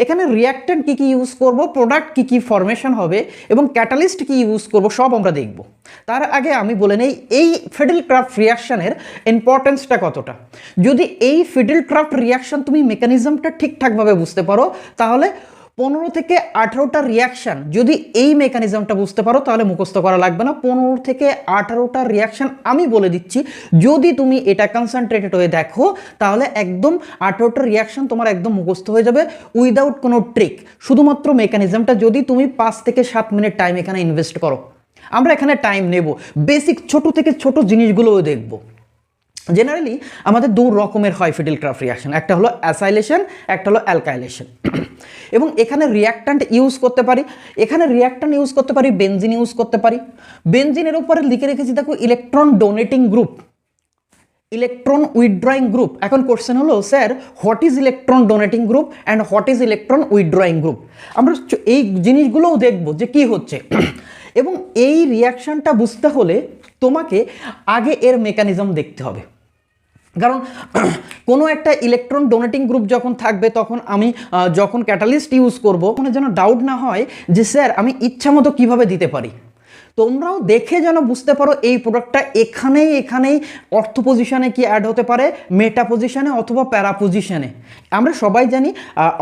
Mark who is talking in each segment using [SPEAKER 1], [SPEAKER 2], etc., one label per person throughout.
[SPEAKER 1] এখানে রিঅ্যাক্ট্যান্ট কী কী ইউজ করব, প্রোডাক্ট কী কী ফরমেশন হবে এবং ক্যাটালিস্ট কী ইউজ করব সব আমরা দেখব। তার আগে আমি বলে নেই এই ফিডেলক্রাফট রিঅ্যাকশানের ইম্পর্টেন্সটা কতটা। যদি এই ফিডেলক্রাফট রিঅ্যাকশান তুমি মেকানিজমটা ঠিকঠাকভাবে বুঝতে পারো তাহলে 15 থেকে 18টা রিয়াকশান যদি এই মেকানিজমটা বুঝতে পারো তাহলে মুখস্থ করা লাগবে না। 15 থেকে 18টা রিয়াকশান আমি বলে দিচ্ছি, যদি তুমি এটা কনসেন্ট্রেটেড হয়ে দেখো তাহলে একদম 18টা রিয়াকশান তোমার একদম মুখস্থ হয়ে যাবে উইদাউট কোনো ট্রিক। শুধুমাত্র মেকানিজমটা যদি তুমি 5 থেকে 7 মিনিট টাইম এখানে ইনভেস্ট করো। আমরা এখানে টাইম নেব, বেসিক ছোট থেকে ছোট জিনিসগুলোও দেখব। জেনারেলি আমাদের দু রকমের হয় ফিডেলক্রাফট রিয়াকশন, একটা হলো অ্যাসাইলেশন, একটা হলো অ্যালকাইলেশন। এবং এখানে রিয়াক্ট্যান্ট ইউজ করতে পারি, এখানে রিয়াক্ট্যান্ট ইউজ করতে পারি, বেনজিন ইউজ করতে পারি। বেনজিনের উপরে লিখে রেখেছি দেখো electron donating group, electron withdrawing group. এখন কোশ্চেন হলো sir what is electron donating group and what is electron withdrawing group. আমরা এই জিনিসগুলোও দেখব যে কি হচ্ছে। এবং এই রিয়াকশানটা বুঝতে হলে তোমাকে আগে এর মেকানিজম দেখতে হবে, কারণ কোনো একটা ইলেকট্রন ডোনেটিং গ্রুপ যখন থাকবে তখন আমি যখন ক্যাটালিস্ট ইউজ করব মানে যেন ডাউট না হয় যে স্যার আমি ইচ্ছা মতো কীভাবে দিতে পারি। তোমরাও দেখে যেন বুঝতে পারো এই প্রোডাক্টটা এখানেই অর্থ পজিশনে কি অ্যাড হতে পারে, মেটা পজিশনে অথবা প্যারা পজিশনে। আমরা সবাই জানি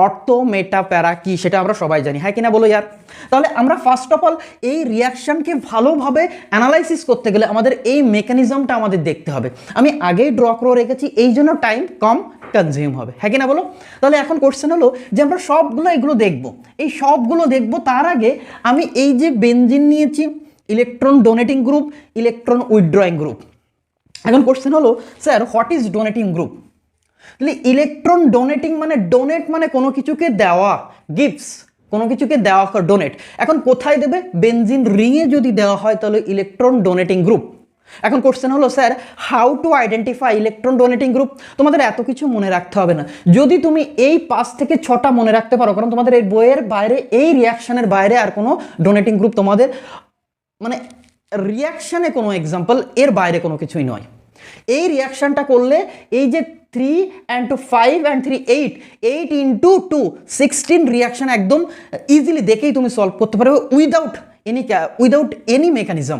[SPEAKER 1] অর্থ মেটা প্যারা কি, সেটা আমরা সবাই জানি, হ্যাঁ কিনা বলো ইয়ার। তাহলে আমরা ফার্স্ট অফ অল এই রিয়াকশানকে ভালোভাবে অ্যানালাইসিস করতে গেলে আমাদের এই মেকানিজমটা আমাদের দেখতে হবে। আমি আগেই ড্র করে রেখেছি, এই জন্য টাইম কম কনজিউম হবে, হ্যাঁ কিনা বলো। তাহলে এখন কোশ্চেন হলো যে আমরা এগুলো দেখব, এই সবগুলো দেখব। তার আগে আমি এই যে বেনজিন নিয়েছি, electron donating group, electron withdrawing group. এখন কোশ্চেন হলো sir what is donating group. তাহলে ইলেকট্রন ডোনেটিং মানে ডোনেট মানে কোনো কিছুকে দেওয়া, গিফটস, কোনো কিছুকে দেওয়া ডোনেট। এখন কোথায় দেবে, বেনজিন রিংয়ে যদি দেওয়া হয় তাহলে ইলেকট্রন ডোনেটিং গ্রুপ। এখন কোশ্চেন হলো sir how to identify electron donating group. তোমাদের এত কিছু মনে রাখতে হবে না, যদি তুমি এই 5 থেকে 6টা মনে রাখতে পারো, কারণ তোমাদের এই বইয়ের বাইরে এই রিয়াকশানের বাইরে আর কোনো ডোনেটিং গ্রুপ তোমাদের মানে রিয়াকশানে কোনো এক্সাম্পল এর বাইরে কোনো কিছুই নয়। এই রিয়াকশানটা করলে এই যে 3 and 2 5 and 3 8 into 2 16 রিয়াকশান একদম ইজিলি দেখেই তুমি সলভ করতে পারবে উইদাউট এনি মেকানিজম।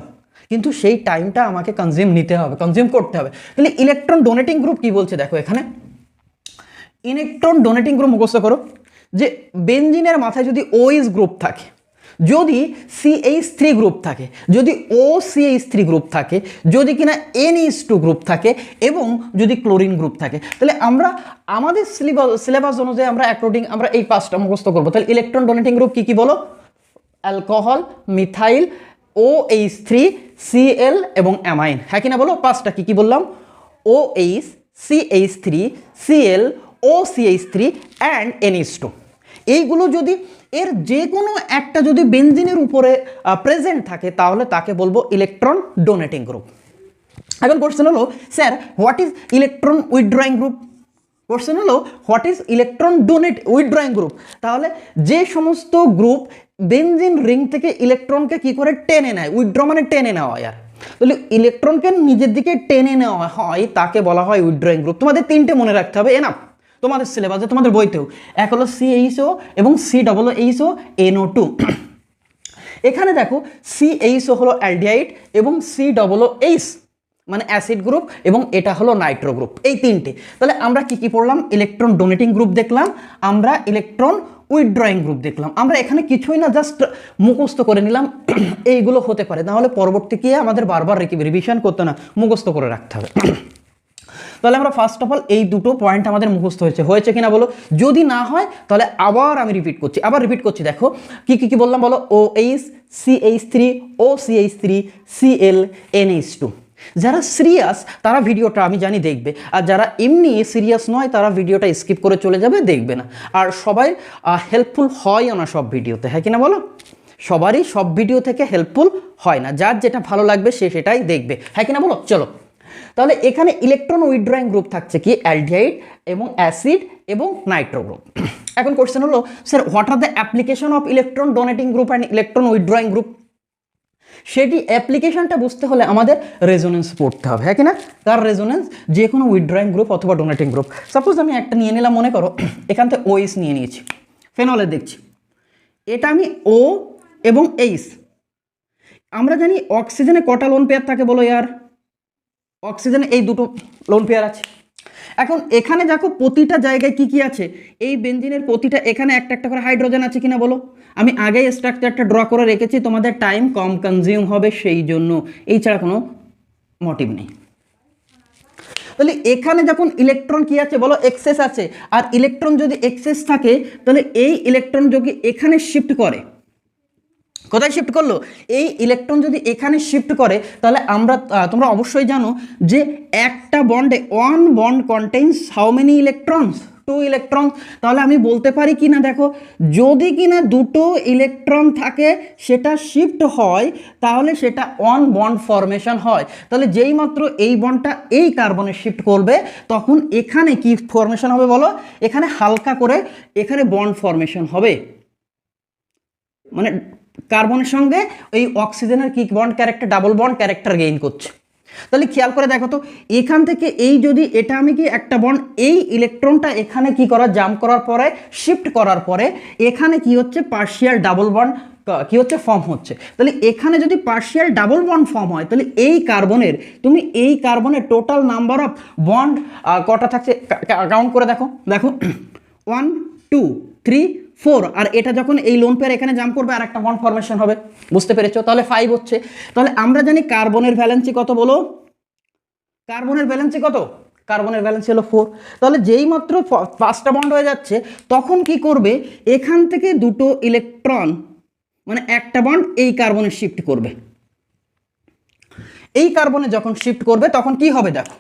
[SPEAKER 1] কিন্তু সেই টাইমটা আমাকে কনজিউম করতে হবে। তাহলে ইলেকট্রন ডোনেটিং গ্রুপ কি বলছে দেখো, এখানে ইলেকট্রন ডোনেটিং গ্রুপ মুখস্থ করো যে বেনজিনের মাথায় যদি OH গ্রুপ থাকে, যদি CH3 গ্রুপ থাকে, যদি OCH3 গ্রুপ থাকে, যদি কিনা NH2 গ্রুপ থাকে এবং যদি ক্লোরিন গ্রুপ থাকে, তাহলে আমরা আমাদের সিলেবাস অনুযায়ী আমরা অ্যাকর্ডিং আমরা এই 5টা মুখস্থ করবো। তাহলে ইলেকট্রন ডোনেটিং গ্রুপ কি বলো, অ্যালকোহল, মিথাইল, OH3, Cl এবং অ্যামাইন, হ্যাঁ কিনা বলো। 5টা কি বললাম, OH, CH3, Cl, OCH3 and NH2। এইগুলো যদি এর যে কোনো একটা যদি বেনজিনের উপরে প্রেজেন্ট থাকে তাহলে তাকে বলবো ইলেকট্রন ডোনেটিং গ্রুপ। এখন কোশ্চেন হলো sir what is electron withdrawing group. Question হলো what is electron withdrawing group. তাহলে যে সমস্ত গ্রুপ বেনজিন রিং থেকে ইলেকট্রনকে কি করে টেনে নেয়, উইথড্র মানে টেনে নেওয়া আর, তাহলে ইলেকট্রনকে নিজের দিকে টেনে নেওয়া হয় তাকে বলা হয় উইথড্রয়িং গ্রুপ। তোমাদের 3টে মনে রাখতে হবে, এনাফ তোমাদের সিলেবাসে, তোমাদের বইতেও। এক হলো CHO এবং COOH NO2। এখানে দেখো CHO হলো অ্যালডিহাইড এবং COOH মানে অ্যাসিড গ্রুপ এবং এটা হলো নাইট্রো গ্রুপ, এই 3টে। তাহলে আমরা কি পড়লাম, ইলেকট্রন ডোনেটিং গ্রুপ দেখলাম, আমরা ইলেকট্রন উইথড্রয়িং গ্রুপ দেখলাম। আমরা এখানে কিছুই না, জাস্ট মুখস্থ করে নিলাম এইগুলো হতে পারে, তাহলে পরবর্তী গিয়ে আমাদের বারবার রিভিশন করতে না, মুখস্থ করে রাখতে হবে। তাহলে আমরা ফার্স্ট অফ অল এই দুটো পয়েন্ট আমাদের মুখস্থ হয়েছে কিনা বলো। যদি না হয় তাহলে আবার আমি রিপিট করছি দেখো কি বললাম বলো, OH, CH3, OCH3, Cl, NH2। যারা সিরিয়াস তারা ভিডিওটা আমি জানি দেখবে, আর যারা এমনি সিরিয়াস নয় তারা ভিডিওটা স্কিপ করে চলে যাবে, দেখবে না। আর সবাই হেল্পফুল হয়ও না সব ভিডিওতে, হ্যাঁ কিনা বলো। সবারই সব ভিডিও থেকে হেল্পফুল হয় না, যার যেটা ভালো লাগবে সে সেটাই দেখবে, হ্যাঁ কিনা বলো। চলো তাহলে এখানে ইলেকট্রন উইথড্রয়িং গ্রুপ থাকছে কি, অ্যালডিহাইড এবং অ্যাসিড এবং নাইট্রো গ্রুপ। এখন কোশ্চেন হলো sir what are the application of electron donating group and electron withdrawing group. সেটি অ্যাপ্লিকেশনটা বুঝতে হলে আমাদের রেজোনেন্স পড়তে হবে, হ্যাঁ কিনা। তার রেজোনেন্স যে কোনো উইথড্রয়িং গ্রুপ অথবা ডোনেটিং গ্রুপ। সাপোজ আমি একটা নিয়ে নিলাম, মনে করো এখান থেকে OH নিয়ে নিয়েছি, ফেনলের দেখছি, এটা আমি ও এবং এইচ। আমরা জানি অক্সিজেনে কটা লোন পেয়ার থাকে বলো ইয়ার? অক্সিজেনে এই দুটো লোন পেয়ার আছে। এখন এখানে দেখো প্রতিটা জায়গায় কি কি আছে, এই বেঞ্জিনের প্রতিটা এখানে একটা একটা করে হাইড্রোজেন আছে কিনা বলো? আমি আগেই স্ট্রাকচারটা ড্র করে রেখেছি, তোমাদের টাইম কম কনজিউম হবে সেই জন্য, এই ছাড়া কোনো মোটিভ নেই। তাহলে এখানে যখন ইলেকট্রন কি আছে বলো? এক্সেস আছে। আর ইলেকট্রন যদি এক্সেস থাকে তাহলে এই ইলেকট্রন যদি এখানে শিফট করে, কোথায় শিফট করলো? এই ইলেকট্রন যদি এখানে শিফট করে তাহলে তোমরা অবশ্যই জানো যে একটা বন্ডে one bond contains how many electrons? 2 electron. তাহলে আমি বলতে পারি কি না, দেখো, যদি কিনা দুটো ইলেকট্রন থাকে সেটা শিফট হয় তাহলে সেটা ওয়ান বন্ড ফরমেশন হয়। তাহলে যেই মাত্র এই বন্ডটা এই কার্বনে শিফট করবে তখন এখানে কি ফরমেশন হবে বলো? এখানে হালকা করে এখানে বন্ড ফরমেশন হবে, মানে কার্বনের সঙ্গে এই অক্সিজেনের কি bond character, double bond character gain করছে। তাহলে খেয়াল করে দেখো তো, এখান থেকে এই যদি এটা আমি কি একটা বন্ড, এই ইলেকট্রনটা এখানে কি করা, জাম্প করার পরে শিফট করার পরে এখানে কি হচ্ছে, পার্শিয়াল ডাবল বন্ড কি হচ্ছে, ফর্ম হচ্ছে। তাহলে এখানে যদি পার্শিয়াল ডাবল বন্ড ফর্ম হয় তাহলে এই কার্বনের, তুমি এই কার্বনের টোটাল নাম্বার অফ বন্ড কটা থাকছে কাউন্ট করে দেখো। দেখো 1 2 3 4, আর এটা যখন এই লোন পেয়ার এখানে জাম্প করবে আর একটা বন্ড ফরমেশন হবে, বুঝতে পেরেছো? তাহলে 5 হচ্ছে। তাহলে আমরা জানি কার্বনের ভ্যালেন্সি কত বলো? কার্বনের ভ্যালেন্সি কত? কার্বনের ভ্যালেন্সি হলো 4। তাহলে যেই মাত্র 5টা বন্ড হয়ে যাচ্ছে তখন কি করবে, এখান থেকে দুটো ইলেকট্রন মানে একটা বন্ড এই কার্বনে শিফট করবে। এই কার্বনে যখন শিফট করবে তখন কি হবে দেখো,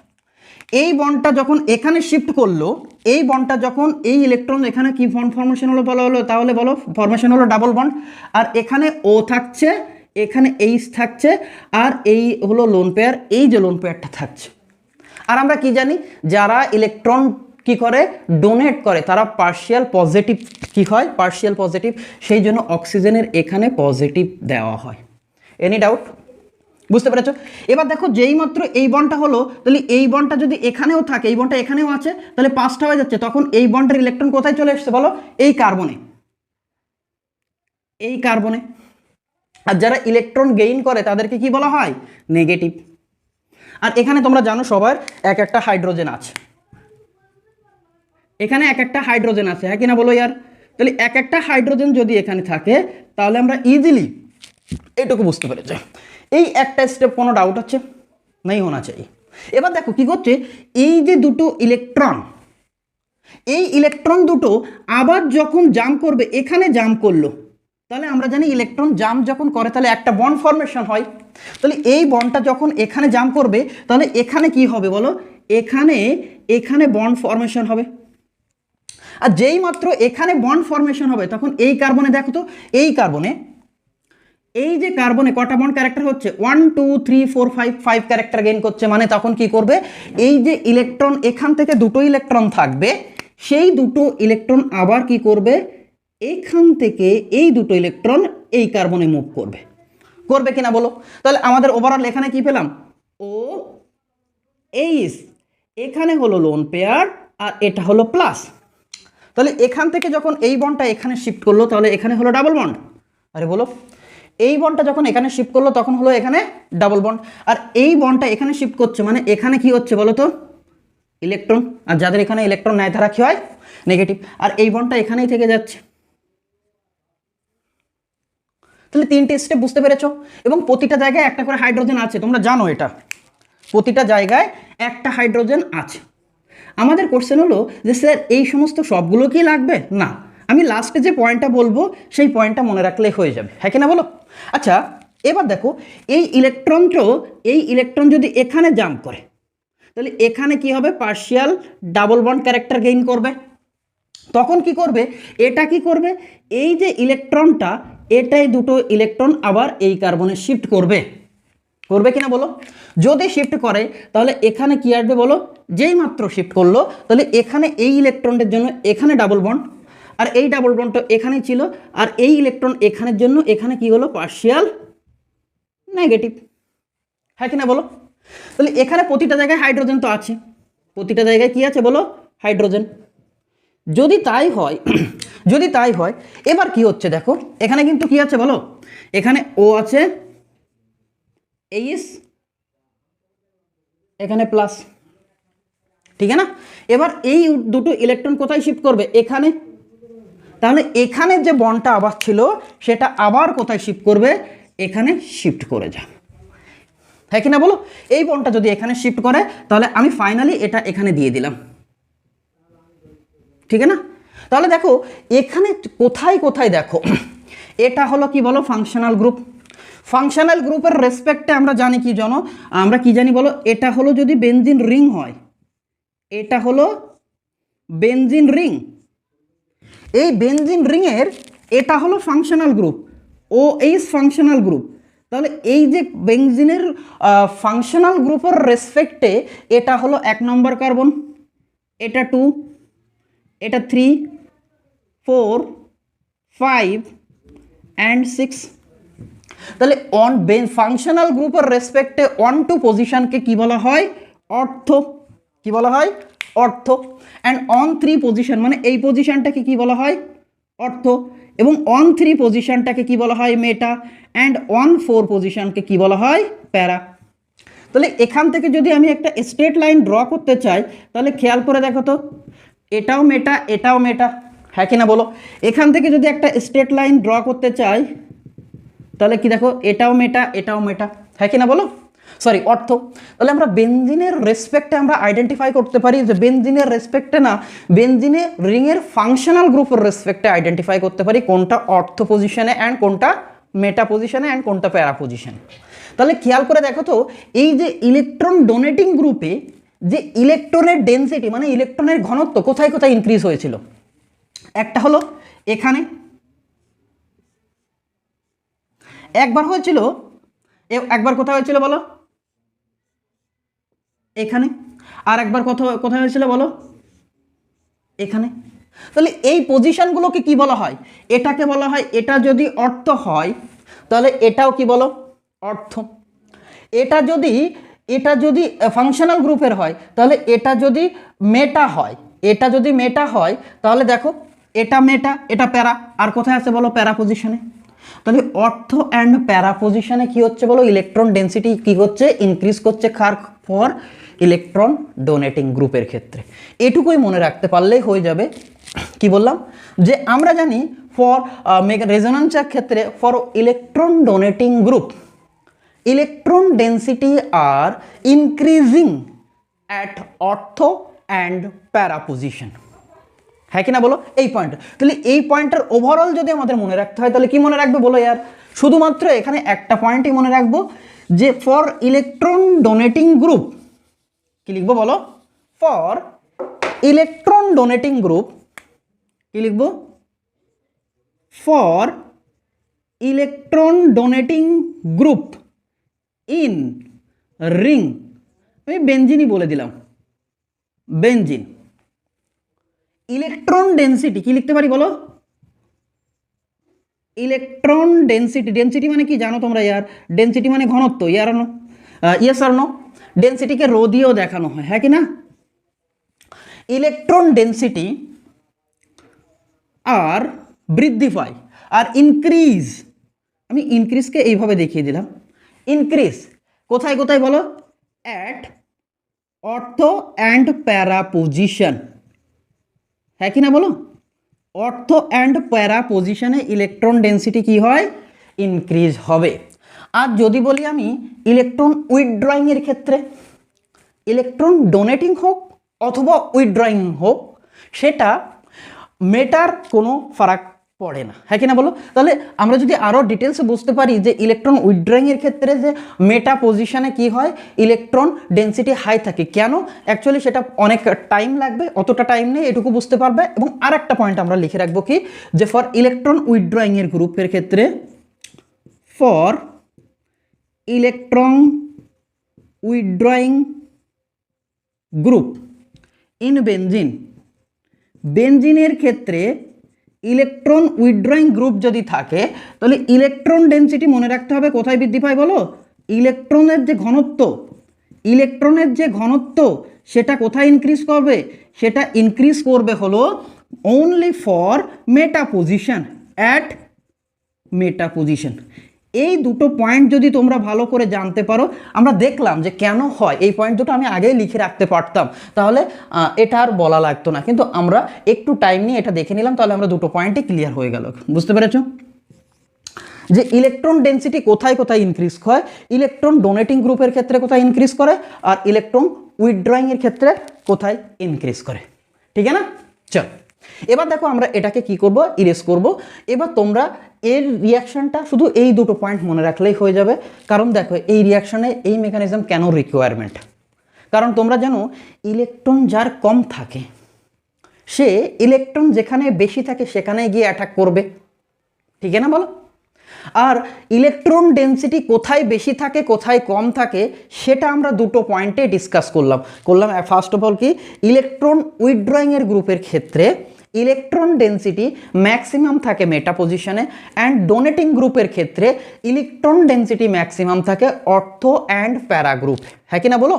[SPEAKER 1] এই বন্ডটা যখন এখানে শিফট করলো, এই বন্ডটা যখন এই ইলেকট্রন এখানে কি ফর্মেশন হলো বলো, তাহলে বলো ফরমেশন হলো ডাবল বন্ড। আর এখানে ও থাকছে, এখানে এইচ থাকছে, আর এই হলো লোন পেয়ার, এই যে লোন পেয়ারটা থাকছে। আর আমরা কি জানি, যারা ইলেকট্রন কি করে, ডোনেট করে, তারা পার্শিয়াল পজিটিভ কি হয়, পার্শিয়াল পজিটিভ। সেই জন্য অক্সিজেনের এখানে পজিটিভ দেওয়া হয়। Any doubt? বুঝতে পেরেছো? এবার দেখো যেই মাত্র এই বন্ডটা হলো, তাহলে এই বন্ডটা যদি এখানেও থাকে, এই বন্ডটা এখানেও আছে, তাহলে 5টা হয়ে যাচ্ছে। তখন এই বন্ডের ইলেকট্রন কোথায় চলে এসছে বলো? এই কার্বনে, এই কার্বনে। আর যারা ইলেকট্রন গেইন করে তাদেরকে কি বলা হয়? নেগেটিভ। আর এখানে তোমরা জানো সবার এক একটা হাইড্রোজেন আছে, এখানে এক একটা হাইড্রোজেন আছে, হ্যাঁ কিনা বলো ইয়ার? তাহলে এক একটা হাইড্রোজেন যদি এখানে থাকে তাহলে আমরা ইজিলি এইটুকু বুঝতে পেরেছি। এই একটা স্টেপ কোনো ডাউট আছে? নাই হোনা চাই। এবার দেখো কি করছে, এই যে দুটো ইলেকট্রন, এই ইলেকট্রন দুটো আবার যখন জাম্প করবে, এখানে জাম্প করলো, তাহলে আমরা জানি ইলেকট্রন জাম্প যখন করে তাহলে একটা বন্ড ফরমেশন হয়। তাহলে এই বন্ডটা যখন এখানে জাম্প করবে তাহলে এখানে কি হবে বলো? এখানে বন্ড ফরমেশন হবে। আর যেই মাত্র এখানে বন্ড ফরমেশন হবে তখন এই কার্বনে দেখো তো, এই কার্বনে, এই যে কার্বনে কটা বন্ড ক্যারেক্টার হচ্ছে? 1 2 3 4 5 ক্যারেক্টার গেইন করছে। মানে তখন কি করবে, এই যে ইলেকট্রন এখান থেকে দুটো ইলেকট্রন থাকবে, সেই দুটো ইলেকট্রন আবার কি করবে, এখান থেকে এই দুটো ইলেকট্রন এই কার্বনে মুভ করবে। করবে কিনা বলো? তাহলে আমাদের ওভারঅল এখানে কি পেলাম? ও এইচ, এখানে হলো লোন পেয়ার আর এটা হলো প্লাস। তাহলে এখান থেকে যখন এই বন্ডটা এখানে শিফট করলো তাহলে এখানে হলো ডাবল বন্ড। আরে বলো, এই বন্ডটা যখন এখানে শিফট করলো তখন হলো এখানে ডাবল বন্ড। আর এই বন্ডটা এখানে শিফট করছে মানে এখানে কি হচ্ছে বলো তো? ইলেকট্রন। আর যাদের এখানে ইলেকট্রন নেয় তারা কি হয়? নেগেটিভ। আর এই বন্ডটা এখানেই থেকে যাচ্ছে। তাহলে 3টে স্টেপ বুঝতে পেরেছো? এবং প্রতিটা জায়গায় একটা করে হাইড্রোজেন আছে, তোমরা জানো এটা, প্রতিটা জায়গায় একটা হাইড্রোজেন আছে। আমাদের কোশ্চেন হলো যে স্যার এই সমস্ত সবগুলো কি লাগবে? না, আমি লাস্টে যে পয়েন্টটা বলবো সেই পয়েন্টটা মনে রাখলেই হয়ে যাবে, হ্যাঁ কিনা বলো? আচ্ছা, এবার দেখো এই ইলেকট্রন যদি এখানে জাম্প করে তাহলে এখানে কি হবে? Partial double bond character gain করবে। তখন কি করবে? এটা কি করবে, এই যে ইলেকট্রনটা, এটাই দুটো ইলেকট্রন আবার এই কার্বনে শিফট করবে। করবে কিনা বলো? যদি শিফট করে তাহলে এখানে কি আসবে বলো? যেই মাত্র শিফট করলো তাহলে এখানে এই ইলেকট্রনদের জন্য এখানে ডাবল বন্ড, আর এই ডাবল বন্ডটা এখানেই ছিল, আর এই ইলেকট্রন এখানের জন্য এখানে কি হলো? পার্শিয়াল নেগেটিভ, হ্যাঁ কিনা বলো? তাহলে এখানে প্রতিটা জায়গায় হাইড্রোজেন তো আছে, প্রতিটা জায়গায় কি আছে বলো? হাইড্রোজেন। যদি তাই হয় যদি তাই হয় এবার কি হচ্ছে দেখো, এখানে কিন্তু কি আছে বলো, এখানে ও আছে, এইচ, এখানে প্লাস, ঠিক আছে না। এবার এই দুটো ইলেকট্রন কোথায় শিফট করবে, এখানে। তাহলে এখানে যে বন্ডটা আবার ছিল সেটা আবার কোথায় শিফট করবে, এখানে শিফট করে যা, হ্যাঁ কি না বলো। এই বন্ডটা যদি এখানে শিফট করে তাহলে আমি ফাইনালি এটা এখানে দিয়ে দিলাম, ঠিক আছে না। তাহলে দেখো এখানে কোথায় কোথায় দেখো, এটা হলো কি বলো, ফাংশনাল গ্রুপ। ফাংশনাল গ্রুপের রেসপেক্টে আমরা জানি কি জানো, আমরা কি জানি বলো, এটা হলো যদি বেনজিন রিং হয়, এটা হলো বেনজিন রিং, এই বেনজিন রিংয়ের এটা হলো functional group, O H functional group. তাহলে এই যে বেনজিনের ফাংশনাল গ্রুপের রেসপেক্টে এটা হলো 1 নম্বর কার্বন, এটা 2, এটা 3, 4, 5 অ্যান্ড 6। তাহলে ফাংশনাল গ্রুপের রেসপেক্টে 1 2 পজিশনকে কি বলা হয়, অর্থ। কি বলা হয়, অর্থ। অ্যান্ড অন 3 পজিশন মানে এই পজিশনটাকে কি বলা হয়, অর্থ। এবং অন 3 পজিশনটাকে কি বলা হয়, মেটা। অ্যান্ড অন 4 পজিশনকে কি বলা হয়, প্যারা। তাহলে এখান থেকে যদি আমি একটা স্ট্রেট লাইন ড্র করতে চাই তাহলে খেয়াল করে দেখো তো, এটাও মেটা, এটাও মেটা, হ্যাঁ কি না বলো। এখান থেকে যদি একটা স্ট্রেট লাইন ড্র করতে চাই তাহলে কি দেখো, এটাও মেটা, এটাও মেটা, হ্যাঁ কি না বলো, সরি অর্থ। তাহলে আমরা বেনজিনের রেসপেক্টে আমরা আইডেন্টিফাই করতে পারি যে বেনজিনের রেসপেক্টে না, বেনজিনের রিংয়ের ফাংশনাল গ্রুপের রেসপেক্টে আইডেন্টিফাই করতে পারি কোনটা অর্থ পজিশনে অ্যান্ড কোনটা মেটা পজিশনে অ্যান্ড কোনটা প্যারা পজিশনে। তাহলে খেয়াল করে দেখো তো, এই যে ইলেকট্রন ডোনেটিং গ্রুপে যে ইলেকট্রনের ডেনসিটি মানে ইলেকট্রনের ঘনত্ব কোথায় কোথায় ইনক্রিজ হয়েছিল, একটা হলো এখানে একবার হয়েছিল, একবার কোথায় হয়েছিল বলো, এখানে। আর একবার কোথায় হয়েছিল বলো, এখানে। তাহলে এই পজিশনগুলোকে কি বলা হয়, এটাকে বলা হয়, এটা যদি অর্থ হয় তাহলে এটাও কি বলো, অর্থ। এটা যদি ফাংশনাল গ্রুপের হয় তাহলে এটা যদি মেটা হয়, এটা যদি মেটা হয় তাহলে দেখো এটা মেটা, এটা প্যারা। আর কোথায় আছে বলো, প্যারা পজিশনে। তাহলে অর্থ অ্যান্ড প্যারা পজিশনে কি হচ্ছে বলো, ইলেকট্রন ডেন্সিটি কি হচ্ছে, ইনক্রিজ করছে কার, ফর ইলেকট্রন ডোনেটিং গ্রুপের ক্ষেত্রে। এটুকুই মনে রাখতে পারলেই হয়ে যাবে। কি বললাম, যে আমরা জানি ফর রেজোন্যান্সের ক্ষেত্রে for electron donating group electron density R increasing at অর্থ অ্যান্ড প্যারা পজিশন, হ্যাঁ কি না বলো, এই পয়েন্ট। তাহলে এই পয়েন্টের ওভারঅল যদি আমাদের মনে রাখতে হয় তাহলে কি মনে রাখবে বলো ইয়ার, শুধুমাত্র এখানে একটা পয়েন্টই মনে রাখবো যে ফর ইলেকট্রন ডোনেটিং গ্রুপ কি লিখবো বলো, ফর ইলেকট্রন ডোনেটিং গ্রুপ কি লিখবো, for electron donating group in ring, আমি বেনজিনই বলে দিলাম, বেনজিন। ইলেকট্রন ডেন্সিটি কি লিখতে পারি বলো, ইলেকট্রন ডেন্সিটি, ডেন্সিটি মানে কি জানো তোমরা ইয়ার, ডেন্সিটি মানে ঘনত্ব, ইয়ার নো, ইয়েস আর নো। ডেন্সিটিকে রো দিয়েও দেখানো হয়, হ্যাঁ কি না। ইলেকট্রন ডেন্সিটি আর বৃদ্ধি পায় আর ইনক্রিজ, আমি ইনক্রিজকে এইভাবে দেখিয়ে দিলাম, ইনক্রিজ কোথায় কোথায় বলো, অ্যাট অর্থ অ্যান্ড প্যারা পজিশন, হ্যাঁ কি না বলো। অর্থ অ্যান্ড প্যারা পজিশনে ইলেকট্রন ডেন্সিটি কি হয়, ইনক্রিজ হবে। আর যদি বলি আমি ইলেকট্রন উইথড্রয়িংয়ের ক্ষেত্রে, ইলেকট্রন ডোনেটিং হোক অথবা উইথড্রয়িং হোক, সেটা মেটার কোনো ফারাক পড়ে না, হ্যাঁ কি না বলো। তাহলে আমরা যদি আরও ডিটেলসে বুঝতে পারি যে ইলেকট্রন উইথড্রয়িংয়ের ক্ষেত্রে যে মেটা পজিশনে কি হয়, ইলেকট্রন ডেন্সিটি হাই থাকে, কেন অ্যাকচুয়ালি সেটা অনেক টাইম লাগবে, অতটা টাইম নেই, এটুকু বুঝতে পারবে। এবং আর একটা পয়েন্ট আমরা লিখে রাখবো কি, যে ফর ইলেকট্রন উইথড্রয়িংয়ের গ্রুপের ক্ষেত্রে, for electron withdrawing group in benzene, বেনজিনের ক্ষেত্রে ইলেকট্রন উইথড্রয়িং গ্রুপ যদি থাকে তাহলে ইলেকট্রন ডেন্সিটি মনে রাখতে হবে কোথায় বৃদ্ধি পায় বলো, ইলেকট্রনের যে ঘনত্ব, ইলেকট্রনের যে ঘনত্ব সেটা কোথায় ইনক্রিজ করবে, সেটা ইনক্রিজ করবে হলো only for meta position at meta position। এই দুটো পয়েন্ট যদি তোমরা ভালো করে জানতে পারো, আমরা দেখলাম যে কেন হয়, এই পয়েন্ট দুটো আমি আগেই লিখে রাখতে পারতাম, তাহলে এটা আর বলা লাগতো না, কিন্তু আমরা একটু টাইম নিয়ে এটা দেখে নিলাম, তাহলে আমরা দুটো পয়েন্টই ক্লিয়ার হয়ে গেল। বুঝতে পেরেছো যে ইলেকট্রন ডেন্সিটি কোথায় কোথায় ইনক্রিজ হয়, ইলেকট্রন ডোনেটিং গ্রুপের ক্ষেত্রে কোথায় ইনক্রিজ করে, আর ইলেকট্রন উইথড্রয়িং এর ক্ষেত্রে কোথায় ইনক্রিজ করে। ঠিক আছে না? চল এবার দেখো আমরা এটাকে কি করব, ইরেজ করব। এবার তোমরা এর রিয়াকশনটা শুধু এই দুটো পয়েন্ট মনে রাখলেই হয়ে যাবে। কারণ দেখো এই রিয়াকশনে এই মেকানিজম কেন রিকোয়ারমেন্ট, কারণ তোমরা জানো ইলেকট্রন যার কম থাকে সে ইলেকট্রন যেখানে বেশি থাকে সেখানে গিয়ে অ্যাটাক করবে। ঠিক না বলো? আর ইলেকট্রন ডেন্সিটি কোথায় বেশি থাকে কোথায় কম থাকে সেটা আমরা দুটো পয়েন্টে ডিসকাস করলাম। ফার্স্ট অফ অল কি, ইলেকট্রন উইথড্রয়িং এর গ্রুপের ক্ষেত্রে ইলেকট্রন ডেন্সিটি ম্যাক্সিমাম থাকে মেটা পজিশনে, অ্যান্ড ডোনেটিং গ্রুপের ক্ষেত্রে ইলেকট্রন ডেন্সিটি ম্যাক্সিমাম থাকে অর্থো অ্যান্ড প্যারা গ্রুপে। হ্যাঁ কি না বলো?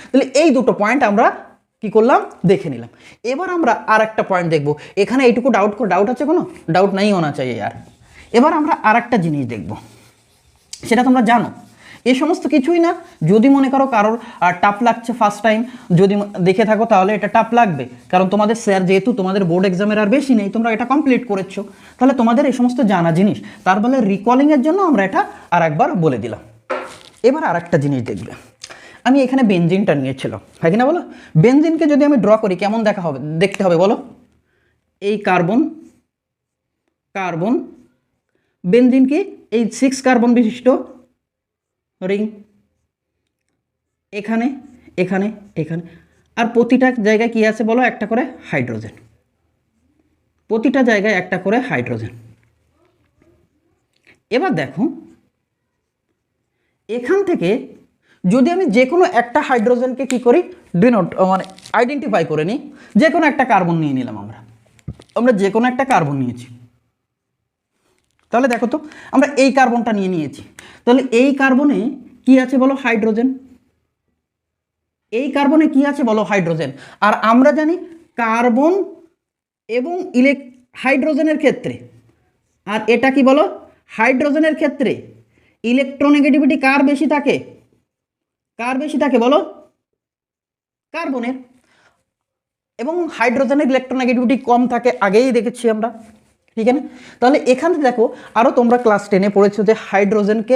[SPEAKER 1] তাহলে এই দুটো পয়েন্ট আমরা কি করলাম, দেখে নিলাম। এবার আমরা আর একটা পয়েন্ট দেখব। এখানে এইটুকু ডাউট আছে? কোনো ডাউট নাই হোনা চাই আর। এবার আমরা আর একটা জিনিস দেখব, সেটা তোমরা জানো এই সমস্ত কিছুই না। যদি মনে করো কারোর টাফ লাগছে ফার্স্ট টাইম যদি দেখে থাকো, তাহলে এটা টাফ লাগবে, কারণ তোমাদের স্যার যেহেতু তোমাদের বোর্ড এক্সামের আর বেশি নেই, তোমরা এটা কমপ্লিট করেছো, তাহলে তোমাদের এই সমস্ত জানা জিনিস, তার বলে রিকলিংয়ের জন্য আমরা এটা আর একবার বলে দিলাম। এবার আর একটা জিনিস দেখবে, আমি এখানে বেনজিনটা নিয়েছিলাম, হ্যাঁ কি না বলো? বেনজিনকে যদি আমি ড্র করি কেমন দেখতে হবে বলো? এই কার্বন কার্বন বেনজিন কি এই 6 কার্বন বিশিষ্ট রিং, এখানে এখানে এখানে, আর প্রতিটা জায়গায় কি আছে বলো? একটা করে হাইড্রোজেন, প্রতিটা জায়গায় একটা করে হাইড্রোজেন। এবার দেখো এখান থেকে যদি আমি যে কোনো একটা হাইড্রোজেনকে কি করি, ডিনোট মানে আইডেন্টিফাই করে নিই, যে কোনো একটা কার্বন নিয়ে নিলাম, আমরা যে কোনো একটা কার্বন নিয়েছি, তাহলে দেখো তো আমরা এই কার্বনটা নিয়েছি, তাহলে এই কার্বনে কি আছে বলো? হাইড্রোজেন। এই কার্বনে কি আছে বলো? হাইড্রোজেন। আর আমরা জানি কার্বন এবং হাইড্রোজেনের ক্ষেত্রে, আর এটা কি বলো? হাইড্রোজেনের ক্ষেত্রে ইলেকট্রোনেগেটিভিটি কার বেশি থাকে? কার বেশি থাকে বলো? কার্বনের। এবং হাইড্রোজেনের ইলেকট্রোনেগেটিভিটি কম থাকে, আগেই দেখেছি আমরা। ঠিক আছে? তাহলে এখানে দেখো আরও তোমরা ক্লাস 10-এ পড়েছো যে হাইড্রোজেনকে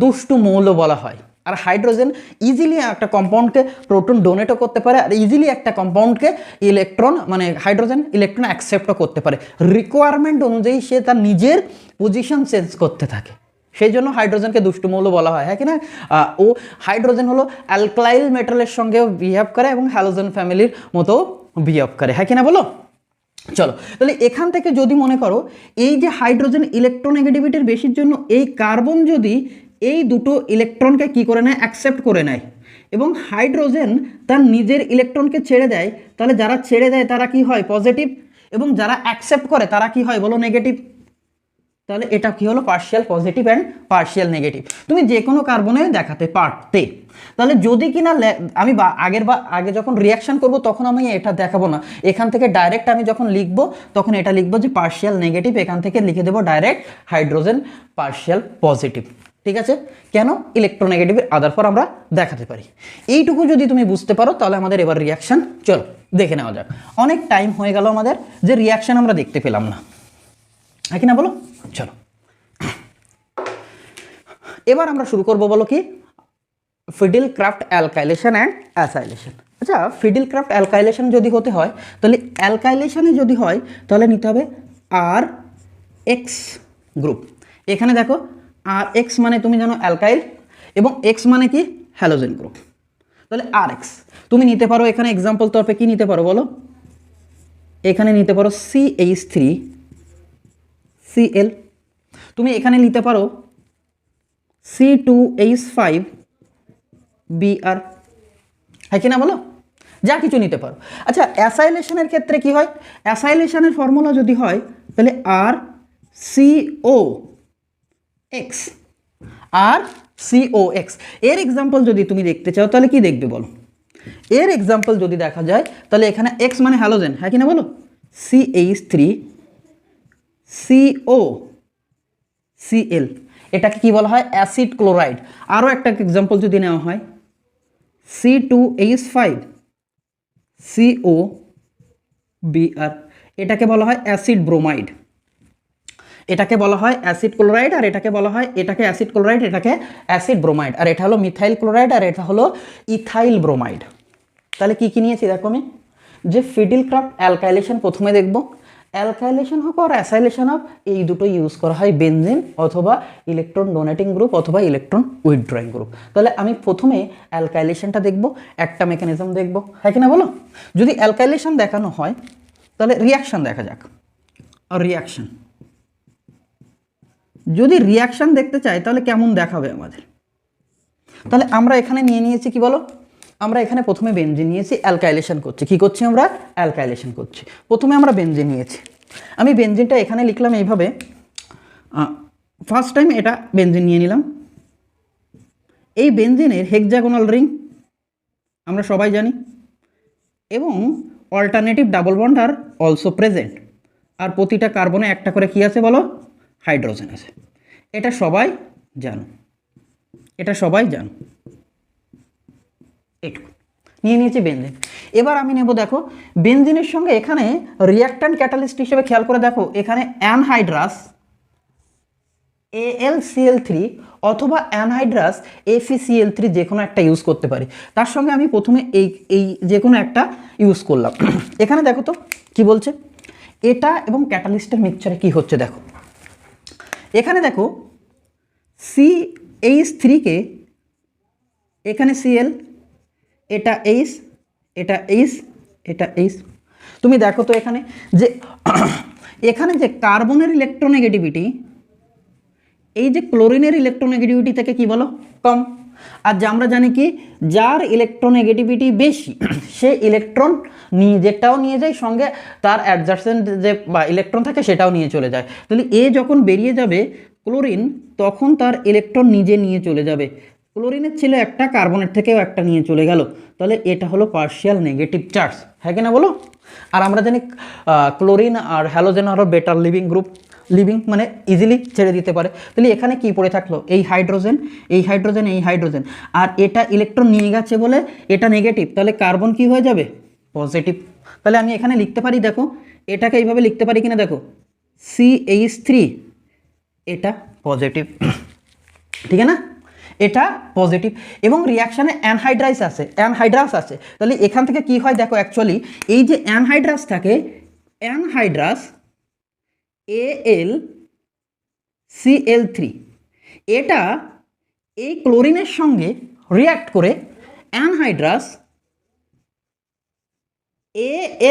[SPEAKER 1] দুষ্টু মৌল বলা হয়। আর হাইড্রোজেন ইজিলি একটা কম্পাউন্ডকে প্রোটন ডোনেটও করতে পারে, আর ইজিলি একটা কম্পাউন্ডকে ইলেকট্রন মানে হাইড্রোজেন ইলেকট্রন অ্যাকসেপ্টও করতে পারে। রিকোয়ারমেন্ট অনুযায়ী সে তার নিজের পজিশন চেঞ্জ করতে থাকে, সেই জন্য হাইড্রোজেনকে দুষ্টু মৌল বলা হয়। হ্যাঁ কি না? ও হাইড্রোজেন হলো অ্যালকাইল মেটালের সঙ্গেও বিহেভ করে এবং হ্যালোজেন ফ্যামিলির মতো বিহেভ করে। হ্যাঁ কি না বলো? চলো তাহলে এখান থেকে যদি মনে করো এই যে হাইড্রোজেন ইলেকট্রোনেগেটিভিটির বেশির জন্য এই কার্বন যদি এই দুটো ইলেকট্রনকে কি করে নেয়? অ্যাকসেপ্ট করে নেয়, এবং হাইড্রোজেন তার নিজের ইলেকট্রনকে ছেড়ে দেয়, তাহলে যারা ছেড়ে দেয় তারা কি হয়? পজিটিভ, এবং যারা অ্যাকসেপ্ট করে তারা কি হয় বলো? নেগেটিভ। তাহলে এটা কি হলো? Partial positive and partial negative. তুমি যে কোনো কার্বনে দেখাতে পারতে। তাহলে যদি কিনা আমি আগে যখন রিয়াকশন করব তখন আমি এটা দেখাবো না, এখান থেকে ডাইরেক্ট আমি যখন লিখবো তখন এটা লিখবো যে পার্শিয়াল নেগেটিভ, এখান থেকে লিখে দেবো ডাইরেক্ট হাইড্রোজেন পার্শিয়াল পজিটিভ। ঠিক আছে? কেন? ইলেকট্রোনেগেটিভের আদার পর আমরা দেখাতে পারি। এইটুকু যদি তুমি বুঝতে পারো তাহলে আমাদের এবার রিয়াকশন চলো দেখে নেওয়া যাক। অনেক টাইম হয়ে গেল আমাদের যে রিয়াকশন আমরা দেখতে পেলাম না, হ্যাঁ কি না বলো? চলো এবার আমরা শুরু করব বলো কি? Fiddle craft alkylation and acylation. আচ্ছা, ফিডেল ক্রাফট অ্যালকাইলেশন যদি হতে হয় তাহলে অ্যালকাইলেশনে যদি হয় তাহলে নিতে হবে আর এক্স গ্রুপ। এখানে দেখো আর এক্স মানে তুমি জানো অ্যালকাইল, এবং এক্স মানে কি? Halogen group. তাহলে আর এক্স তুমি নিতে পারো, এখানে এক্সাম্পল তরফে কি নিতে পারো বলো? এখানে নিতে পারো CH3Cl, তুমি এখানে নিতে পারো C2H5Br, হ্যাঁ কি না বলো? যা কিছু নিতে পারো। আচ্ছা, অ্যাসাইলেশনের ক্ষেত্রে কি হয়? অ্যাসাইলেশনের ফর্মুলা যদি হয় তাহলে RCOX। এর এক্সাম্পল যদি তুমি দেখতে চাও তাহলে কি দেখবে বলো? এর এক্সাম্পল যদি দেখা যায় তাহলে এখানে এক্স মানে হ্যালোজেন, হ্যাঁ কি না বলো? CH3COCl, এটাকে কি বলা হয়? Acid chloride. আরও একটা এক্সাম্পল যদি নেওয়া হয়, C2H5COBr, এটাকে বলা হয় অ্যাসিড ব্রোমাইড। এটাকে বলা হয় অ্যাসিড ক্লোরাইড, আর এটাকে বলা হয়, এটাকে অ্যাসিড ক্লোরাইড, এটাকে অ্যাসিড ব্রোমাইড, আর এটা হলো মিথাইল ক্লোরাইড, আর এটা হলো ইথাইল ব্রোমাইড। তাহলে কি কি নিয়েছি দেখো, আমি যে ফিডিলক্রাফট অ্যালকাইলেশন প্রথমে দেখব, অ্যালকাইলেশন হোক আর অ্যাসাইলেশন হোক, এই দুটো ইউজ করা হয় বেনজিন অথবা ইলেকট্রন ডোনেটিং গ্রুপ অথবা ইলেকট্রন উইথড্রয়িং গ্রুপ। তাহলে আমি প্রথমে অ্যালকাইলেশনটা দেখব, একটা মেকানিজম দেখব, হ্যাঁ কি না বলো? যদি অ্যালকাইলেশন দেখানো হয় তাহলে রিয়াকশান দেখা যাক। আর রিয়াকশান, যদি রিয়াকশান দেখতে চাই তাহলে কেমন দেখাবে আমাদের? তাহলে আমরা এখানে নিয়ে নিয়েছি কি বলো, আমরা এখানে প্রথমে বেনজিন নিয়েছি, অ্যালকাইলেশন করছি। কি করছি আমরা? অ্যালকাইলেশন করছি। প্রথমে আমরা বেনজিন নিয়েছি, আমি বেনজিনটা এখানে লিখলাম এইভাবে, ফার্স্ট টাইম এটা বেনজিন নিয়ে নিলাম। এই বেনজিনের হেক্সাগোনাল রিং আমরা সবাই জানি, এবং alternative double bond are also present, আর প্রতিটা কার্বনে একটা করে কি আছে বলো? হাইড্রোজেন আছে। এটা সবাই জানো, এটা সবাই জানো। এইটুকু নিয়ে নিয়েছি বেনজিন। এবার আমি নেব, দেখো বেনজিনের সঙ্গে এখানে রিয়াক্ট্যান্ট ক্যাটালিস্ট হিসেবে খেয়াল করে দেখো, এখানে অ্যানহাইড্রাস AlCl3 অথবা অ্যানহাইড্রাস FeCl3 যে কোনো একটা ইউজ করতে পারি। তার সঙ্গে আমি প্রথমে এই যে কোনো একটা ইউজ করলাম। এখানে দেখো তো কি বলছে, এটা এবং ক্যাটালিস্টের মিক্সচারে কি হচ্ছে দেখো। এখানে দেখো CH3কে এখানে Cl, এটা H, এটা H, এটা H। তুমি দেখো তো এখানে যে এখানে যে কার্বনের ইলেকট্রোনেগেটিভিটি, এই যে ক্লোরিনের ইলেকট্রোনেগেটিভিটি থেকে কি বলো? কম। আর যে আমরা জানি কি, যার ইলেকট্রোনেগেটিভিটি বেশি সে ইলেকট্রন নিজেরটাও নিয়ে যায়, সঙ্গে তার অ্যাডজাসেন্ট যে বা ইলেকট্রন থাকে সেটাও নিয়ে চলে যায়। তাহলে এ যখন বেরিয়ে যাবে ক্লোরিন, তখন তার ইলেকট্রন নিজে নিয়ে চলে যাবে। ক্লোরিনের ছিল একটা, কার্বনের থেকেও একটা নিয়ে চলে গেল, তাহলে এটা হলো পার্শিয়াল নেগেটিভ চার্জ, হ্যাঁ কি না বলো? আর আমরা জানি ক্লোরিন আর হ্যালোজেন আরও বেটার লিভিং গ্রুপ, লিভিং মানে ইজিলি ছেড়ে দিতে পারে। তাহলে এখানে কি পড়ে থাকলো? এই হাইড্রোজেন, এই হাইড্রোজেন, এই হাইড্রোজেন, আর এটা ইলেকট্রন নিয়ে গেছে বলে এটা নেগেটিভ, তাহলে কার্বন কি হয়ে যাবে? পজিটিভ। তাহলে আমি এখানে লিখতে পারি, দেখো এটাকে এইভাবে লিখতে পারি কিনা দেখো, CH3, এটা পজিটিভ, ঠিক আছে না? এটা পজিটিভ। এবং রিয়াকশানে অ্যানহাইড্রাস আছে, তাহলে এখান থেকে কি হয় দেখো, অ্যাকচুয়ালি এই যে অ্যানহাইড্রাস থাকে, অ্যানহাইড্রাস AlCl3, এটা এই ক্লোরিনের সঙ্গে রিয়াক্ট করে অ্যানহাইড্রাস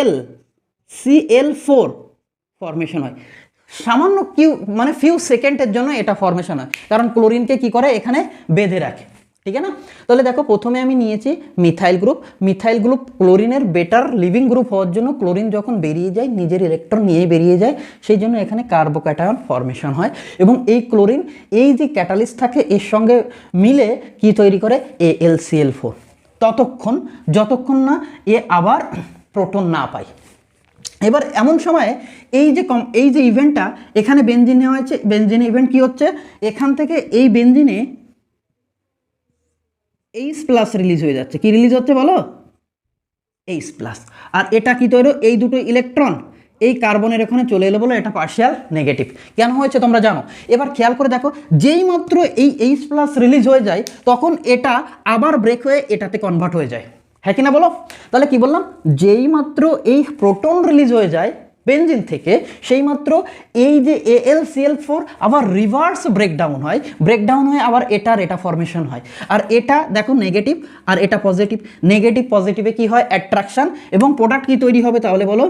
[SPEAKER 1] AlCl4 ফরমেশন হয়। সামান্য মানে ফিউ সেকেন্ডের জন্য এটা ফরমেশন হয়, কারণ ক্লোরিনকে কি করে এখানে বেঁধে রাখে, ঠিক আছে না? তাহলে দেখো প্রথমে আমি নিয়েছি মিথাইল গ্রুপ ক্লোরিনের বেটার লিভিং গ্রুপ হওয়ার জন্য, ক্লোরিন যখন বেরিয়ে যায় নিজের ইলেকট্রন নিয়ে বেরিয়ে যায়, সেই জন্য এখানে কার্বোক্যাটায়ন ফরমেশন হয়, এবং এই ক্লোরিন এই যে ক্যাটালিস্ট থাকে এর সঙ্গে মিলে কি তৈরি করে? AlCl4, যতক্ষণ না এ আবার প্রোটন না পায়। এবার এমন সময় এই যে ইভেন্টটা এখানে বেনজিন নেওয়া হয়েছে, বেনজিন ইভেন্ট কি হচ্ছে, এখান থেকে এই বেনজিনে H+ রিলিজ হয়ে যাচ্ছে। কি রিলিজ হচ্ছে বলো? H+। আর এটা কি তৈরি? এই দুটো ইলেকট্রন এই কার্বনের এখানে চলে এলো বলে এটা পার্শিয়াল নেগেটিভ। কেন হয়েছে তোমরা জানো? এবার খেয়াল করে দেখো, যেই মাত্র এই H+ রিলিজ হয়ে যায় তখন এটা আবার ব্রেক হয়ে এটাতে কনভার্ট হয়ে যায়, হ্যাঁ কি না বলো? তাহলে কি বললাম, যেই মাত্র এই প্রোটন রিলিজ হয়ে যায় বেনজিন থেকে, সেই মাত্র এই যে AlCl4 আবার রিভার্স ব্রেকডাউন হয়ে আবার এটা ফরমেশন হয়। আর এটা দেখো নেগেটিভ, আর এটা পজিটিভ। নেগেটিভ পজিটিভে কি হয়? অ্যাট্রাকশন, এবং প্রোডাক্ট কি তৈরি হবে তাহলে বলো?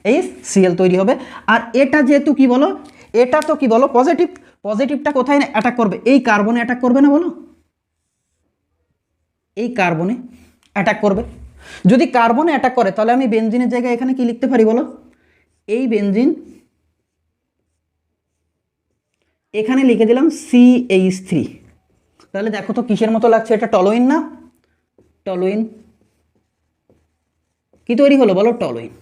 [SPEAKER 1] HCl তৈরি হবে। আর এটা যেহেতু কি বলো, এটা তো কি বলো পজিটিভটা কোথায় অ্যাটাক করবে? এই কার্বনে অ্যাটাক করবে না বলো? এই কার্বনে অ্যাটাক করবে। যদি কার্বনে অ্যাটাক করে তাহলে আমি বেনজিনের জায়গায় এখানে কি লিখতে পারি বলো? এই বেনজিন এখানে লিখে দিলাম CH3। তাহলে দেখো তো কিসের মতো লাগছে? এটা টলোইন না? টলোইন। কি তৈরি হলো বলো? টলুইন।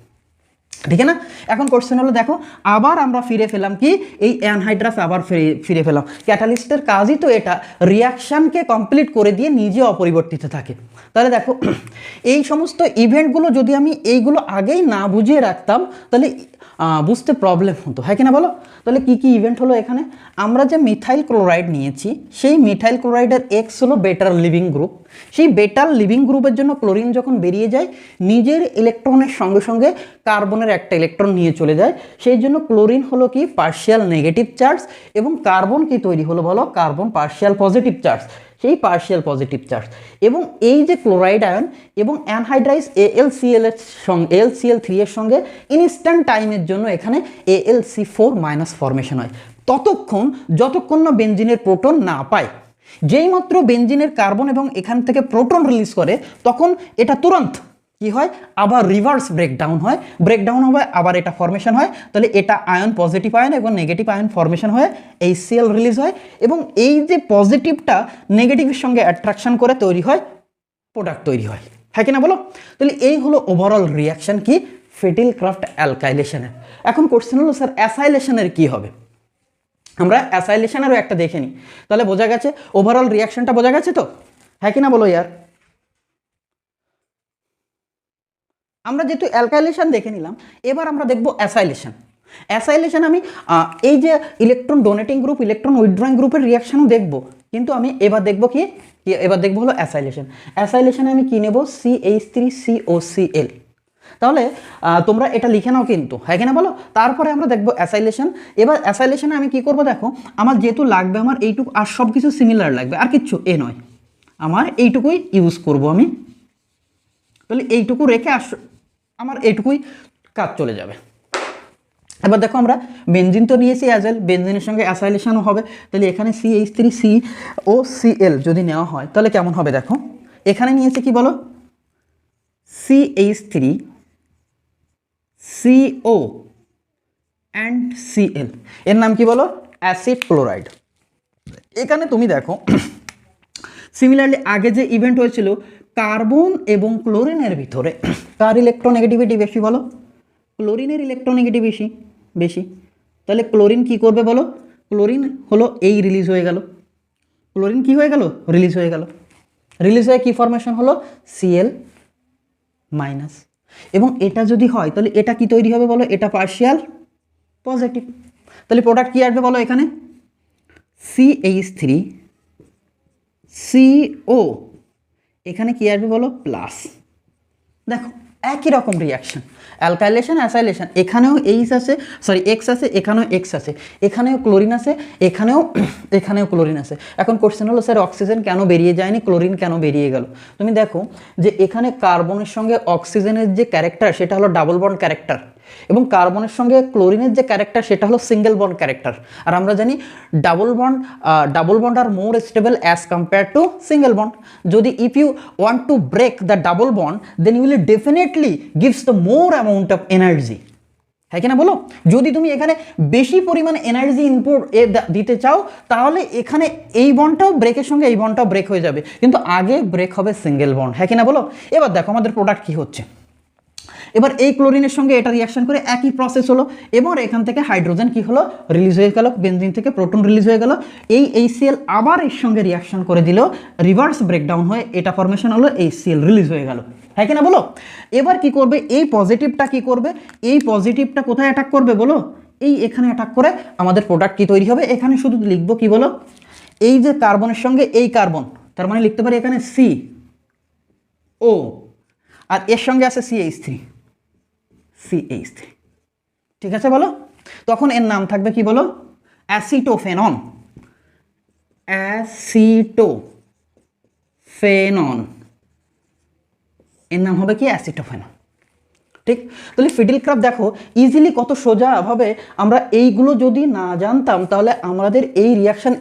[SPEAKER 1] ঠিক না? এখন কোশ্চেন হলো দেখো, আবার আমরা ফিরে পেলাম কি এই অ্যানহাইড্রাস, আবার ফিরে পেলাম। ক্যাটালিস্টের কাজই তো এটা, রিয়াকশানকে কমপ্লিট করে দিয়ে নিজে অপরিবর্তিত থাকে। তাহলে দেখো এই সমস্ত ইভেন্টগুলো যদি আমি এইগুলো আগেই না বুঝিয়ে রাখতাম তাহলে বুঝতে প্রবলেম হতো, হ্যাঁ কিনা বলো? তাহলে কি কি ইভেন্ট হলো এখানে? আমরা যে মিথাইল ক্লোরাইড নিয়েছি, সেই মিথাইল ক্লোরাইডের এক্স হলো বেটার লিভিং গ্রুপ। সেই বেটার লিভিং গ্রুপের জন্য ক্লোরিন যখন বেরিয়ে যায়, নিজের ইলেকট্রনের সঙ্গে সঙ্গে কার্বনের একটা ইলেকট্রন নিয়ে চলে যায়। সেই জন্য ক্লোরিন হলো কি পার্শিয়াল নেগেটিভ চার্জ, এবং কার্বন কি তৈরি হলো বলো? কার্বন পার্শিয়াল পজিটিভ চার্জ, সেই পার্শিয়াল পজিটিভ চার্জ। এবং এই যে ক্লোরাইড আয়ন এবং অ্যানহাইড্রাইজ AlCl এর সঙ্গে AlCl3 এর সঙ্গে ইনস্ট্যান্ট টাইমের জন্য এখানে AlC4 মাইনাস ফর্মেশন হয়, ততক্ষণ যতক্ষণ না বেনজিনের প্রোটন না পায়। যেই মাত্র বেনজিনের কার্বন এবং এখান থেকে প্রোটন রিলিজ করে, তখন এটা তুরন্ত কি হয়? আবার রিভার্স ব্রেকডাউন হয়, ব্রেকডাউন হবে, আবার এটা ফর্মেশন হয়। তাহলে এটা আয়ন, পজিটিভ আয়ন এবং নেগেটিভ আয়ন ফর্মেশন হয়ে HCl রিলিজ হয়, এবং এই যে পজিটিভটা নেগেটিভের সঙ্গে অ্যাট্রাকশন করে তৈরি হয় প্রোডাক্ট তৈরি হয়, হ্যাঁ কিনা বলো? তাহলে এই হলো ওভারঅল রিয়াকশন কি ফিডিলক্রাফট অ্যালকাইলেশনের। এখন কোশ্চেন হলো স্যার অ্যাসাইলেশনের কি হবে? আমরা অ্যাসাইলেশনেরও একটা দেখে নিই, তাহলে বোঝা গেছে ওভারঅল রিয়াকশনটা বোঝা গেছে তো, হ্যাঁ কিনা বলো ইয়ার? আমরা যেহেতু অ্যালকাইলেশন দেখে নিলাম, এবার আমরা দেখব অ্যাসাইলেশন। অ্যাসাইলেশন আমি এই যে electron donating group, electron withdrawing গ্রুপের রিয়াকশনও দেখব, কিন্তু আমি এবার দেখব কি, এবার দেখব হলো অ্যাসাইলেশন। অ্যাসাইলেশনে আমি কি নেব? CH3COCl। তাহলে তোমরা এটা লিখে নাও কিন্তু, হ্যাঁ কিনা বলো? তারপরে আমরা দেখব অ্যাসাইলেশন। এবার অ্যাসাইলেশনে আমি কি করব দেখো, আমার যেহেতু লাগবে আমার এইটুকু, আর সব কিছু সিমিলার লাগবে, আর কিচ্ছু এ নয়, আমার এইটুকুই ইউজ করব আমি। তাহলে এইটুকু রেখে আমার এইটুকুই কাজ চলে যাবে। এবার দেখো আমরা বেনজিন তো নিয়েছি অ্যাজেল, বেনজিনের সঙ্গে অ্যাসাইলেশনও হবে। তাহলে এখানে CH3COCl যদি নেওয়া হয় তাহলে কেমন হবে দেখো, এখানে নিয়েছে কি বলো? CH3CO অ্যান্ড Cl, এর নাম কি বলো? Acid chloride. এখানে তুমি দেখো সিমিলারলি আগে যে ইভেন্ট হয়েছিল কার্বন এবং ক্লোরিনের ভিতরে, কার ইলেকট্রোনেগেটিভিটি বেশি বলো? ক্লোরিনের ইলেকট্রোনেগেটিভ বেশি। তাহলে ক্লোরিন কি করবে বলো? ক্লোরিন হলো এই রিলিজ হয়ে গেল, ক্লোরিন কি হয়ে গেল? রিলিজ হয়ে গেল। রিলিজ হয়ে কি ফরমেশন হলো? Cl minus. এবং এটা যদি হয় তাহলে এটা কি তৈরি হবে বলো? এটা পার্শিয়াল পজিটিভ। তাহলে প্রোডাক্ট কি আসবে বলো? এখানে CH3CO, এখানে কি আসবে বলো? প্লাস। দেখো একই রকম রিয়াকশন, অ্যালকাইলেশন অ্যাসাইলেশন, এখানেও H আছে, সরি X আছে, এখানেও X আছে, এখানেও ক্লোরিন আছে, এখানেও ক্লোরিন আছে। এখন কোশ্চেন হলো স্যার অক্সিজেন কেন বেরিয়ে যায়নি, ক্লোরিন কেন বেরিয়ে গেল? তুমি দেখো যে এখানে কার্বনের সঙ্গে অক্সিজেনের যে ক্যারেক্টার সেটা হলো ডাবল বন্ড ক্যারেক্টার, এবং কার্বনের সঙ্গে ক্লোরিনের যে ক্যারেক্টার সেটা হলো সিঙ্গেল বন্ড ক্যারেক্টার। আর আমরা জানি double bond are more stable as compare to single bond. যদি if you want to break the double bond then you will definitely gives the more amount of energy, হ্যাঁ কিনা বলো? যদি তুমি এখানে বেশি পরিমাণে এনার্জি ইনপুট দিতে চাও তাহলে এখানে এই বন্ডটাও ব্রেকের সঙ্গে এই বন্ডটাও ব্রেক হয়ে যাবে, কিন্তু আগে ব্রেক হবে সিঙ্গেল বন্ড, হ্যাঁ কিনা বলো? এবার দেখো আমাদের প্রোডাক্ট কি হচ্ছে। এবার এই ক্লোরিনের সঙ্গে এটা রিয়াকশন করে একই প্রসেস হলো, এবার এখান থেকে হাইড্রোজেন কি হলো? রিলিজ হয়ে গেল, বেনজিন থেকে প্রোটন রিলিজ হয়ে গেল, এই HCl আবার এর সঙ্গে রিয়াকশন করে দিল, রিভার্স ব্রেকডাউন হয়ে এটা ফরমেশন হলো, HCl রিলিজ হয়ে গেল, হ্যাঁ কিনা বলো? এবার কি করবে? এই পজিটিভটা কি করবে? এই পজিটিভটা কোথায় অ্যাটাক করবে বলো? এই এখানে অ্যাটাক করে আমাদের প্রোডাক্ট কি তৈরি হবে? এখানে শুধু লিখবো কি বলো? এই যে কার্বনের সঙ্গে এই কার্বন, তার মানে লিখতে পারি এখানে CO, আর এর সঙ্গে আছে CH3, ঠিক আছে বলো? তখন এর নাম থাকবে কি বলো? অ্যাসিটোফেনন, এর নাম হবে কি? অ্যাসিটোফেনন। ঠিক? তাহলে ফিডিলক্রাফট দেখো ইজিলি কত সোজাভাবে, আমরা এইগুলো যদি না জানতাম তাহলে আমাদের এই রিয়াকশান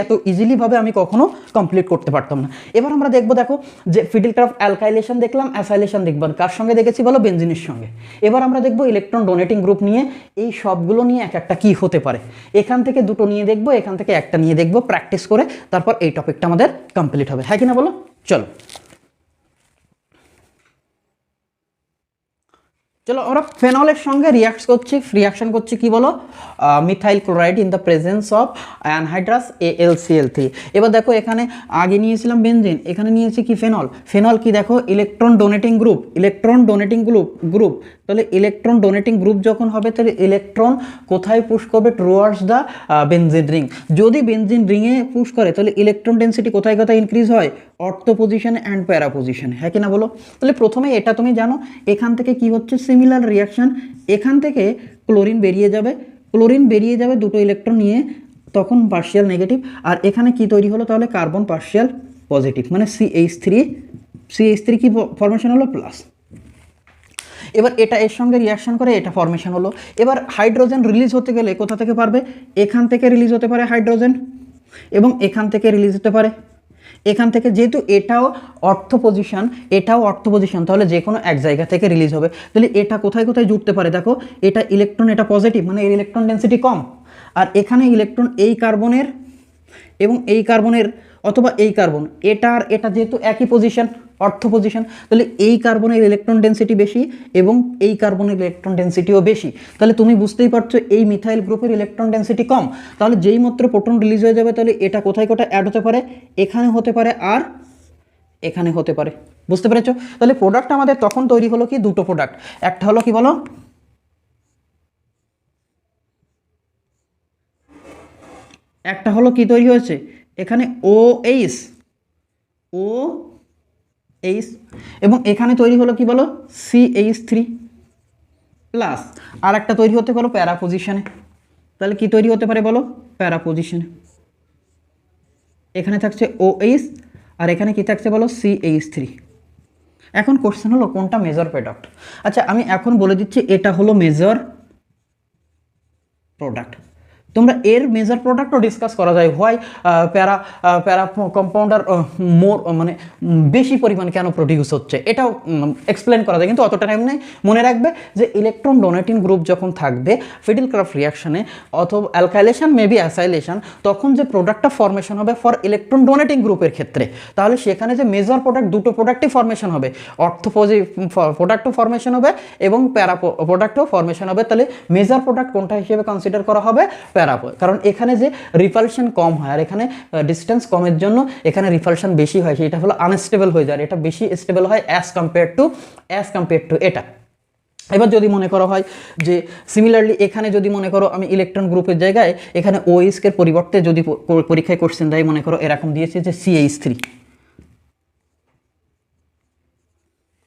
[SPEAKER 1] এত ইজিলিভাবে আমি কখনো কমপ্লিট করতে পারতাম না। এবার আমরা দেখবো, দেখো যে ফিডিলক্রাফট অ্যালকাইলেশন দেখলাম, অ্যাসাইলেশন দেখব, কার সঙ্গে দেখেছি বলো? বেনজিনের সঙ্গে। এবার আমরা দেখবো ইলেকট্রন ডোনেটিং গ্রুপ নিয়ে, এই সবগুলো নিয়ে এক একটা কী হতে পারে। এখান থেকে দুটো নিয়ে দেখবো, এখান থেকে একটা নিয়ে দেখবো, প্র্যাকটিস করে তারপর এই টপিকটা আমাদের কমপ্লিট হবে, হ্যাঁ কিনা বলো? চলো। চলো আমরা ফেনলের সঙ্গে রিয়াকশন করছি কি বলো, methyl chloride in the presence of anhydrous AlCl3। এবার দেখো এখানে আগে নিয়েছিলাম বেনজিন, এখানে নিয়েছি কি ফেনল কি দেখো ইলেকট্রন ডোনেটিং গ্রুপ। তাহলে ইলেকট্রন ডোনেটিং গ্রুপ যখন হবে তাহলে ইলেকট্রন কোথায় পুশ করবে, টুয়ার্ডস দ্য বেনজিন রিং। যদি বেনজিন রিংয়ে পুশ করে তাহলে ইলেকট্রন ডেন্সিটি কোথায় কোথায় ইনক্রিজ হয়, অর্থো পজিশনে অ্যান্ড প্যারা পজিশনে, হ্যাঁ কি না বলো। তাহলে প্রথমে এটা তুমি জানো, এখান থেকে কি হচ্ছে সিমিলার রিয়াকশন, এখান থেকে ক্লোরিন বেরিয়ে যাবে দুটো ইলেকট্রন নিয়ে, তখন পার্শিয়াল নেগেটিভ, আর এখানে কি তৈরি হলো তাহলে কার্বন পার্শিয়াল পজিটিভ, মানে CH3 কি ফরমেশন হলো প্লাস। এবার এটা এর সঙ্গে রিয়াকশন করে এটা ফরমেশন হলো। এবার হাইড্রোজেন রিলিজ হতে গেলে কোথা থেকে পারবে, এখান থেকে রিলিজ হতে পারে হাইড্রোজেন, এবং এখান থেকে রিলিজ হতে পারে এখান থেকে, যেহেতু এটাও অর্থ পজিশন তাহলে যে কোনো এক জায়গা থেকে রিলিজ হবে। তাহলে এটা কোথায় কোথায় জুটতে পারে, দেখো এটা ইলেকট্রন, এটা পজিটিভ মানে এর ইলেকট্রন ডেন্সিটি কম, আর এখানে ইলেকট্রন এই কার্বনের এবং এই কার্বনের অথবা এই কার্বন, এটা আর এটা যেহেতু একই পজিশন, অর্থ পজিশন, তাহলে এই কার্বনের ইলেকট্রন ডেন্সিটি বেশি এবং এই কার্বনের ইলেকট্রন ডেন্সিটিও বেশি। তাহলে তুমি বুঝতেই পারছো এই মিথাইল গ্রুপের ইলেকট্রন ডেন্সিটি কম, তাহলে যেই মাত্র প্রোটন রিলিজ হয়ে যাবে তাহলে এটা কোথায় কোথায় অ্যাড হতে পারে, এখানে হতে পারে আর এখানে হতে পারে। বুঝতে পেরেছো? তাহলে প্রোডাক্ট আমাদের তখন তৈরি হলো কি, দুটো প্রোডাক্ট, একটা হলো কি বলো, একটা হলো কি তৈরি হয়েছে এখানে OH এবং এখানে তৈরি হলো কি বলো CH3 প্লাস, আর একটা তৈরি হতে পারো প্যারা পজিশনে। তাহলে কি তৈরি হতে পারে বলো, প্যারা পজিশনে, এখানে থাকছে OH আর এখানে কি থাকছে বলো CH3। এখন কোশ্চেন হলো কোনটা মেজর প্রোডাক্ট। আচ্ছা আমি এখন বলে দিচ্ছি এটা হলো মেজর প্রোডাক্ট। তোমরা এর মেজর প্রোডাক্টও ডিসকাস করা যায়, হয় প্যারা কম্পাউন্ডার মোর মানে বেশি পরিমাণ কেন প্রডিউস হচ্ছে, এটাও এক্সপ্লেন করা যায়, কিন্তু অতটা টাইম নেই। মনে রাখবে যে ইলেকট্রন ডোনেটিং গ্রুপ যখন থাকবে ফিডেলক্রাফট রিয়াকশানে অথবা অ্যালকাইলেশন মেবি অ্যাসাইলেশন, তখন যে প্রোডাক্টটা ফর্মেশন হবে ফর ইলেকট্রন ডোনেটিং গ্রুপের ক্ষেত্রে, তাহলে সেখানে যে মেজর প্রোডাক্ট, দুটো প্রোডাক্টই ফর্মেশন হবে, প্রোডাক্টও ফর্মেশন হবে এবং প্যারা প্রোডাক্টও ফর্মেশন হবে। তাহলে মেজর প্রোডাক্ট কোনটা হিসেবে কনসিডার করা হবে, কারণ এখানে যে রিপালশন কম হয় আর এখানে ডিস্টেন্স কমের জন্য এখানে রিপালশন বেশি হয়, সেটা হলো আনস্টেবল হয়ে যায়, এটা বেশি স্টেবল হয় অ্যাজ কম্পেয়ার টু এটা। এবার যদি মনে করা হয় যে সিমিলারলি এখানে যদি মনে করো আমি ইলেকট্রন গ্রুপের জায়গায় এখানে OH এর পরিবর্তে যদি পরীক্ষায় কোশ্চেন দেয়, মনে করো এরকম দিয়েছে যে CH3,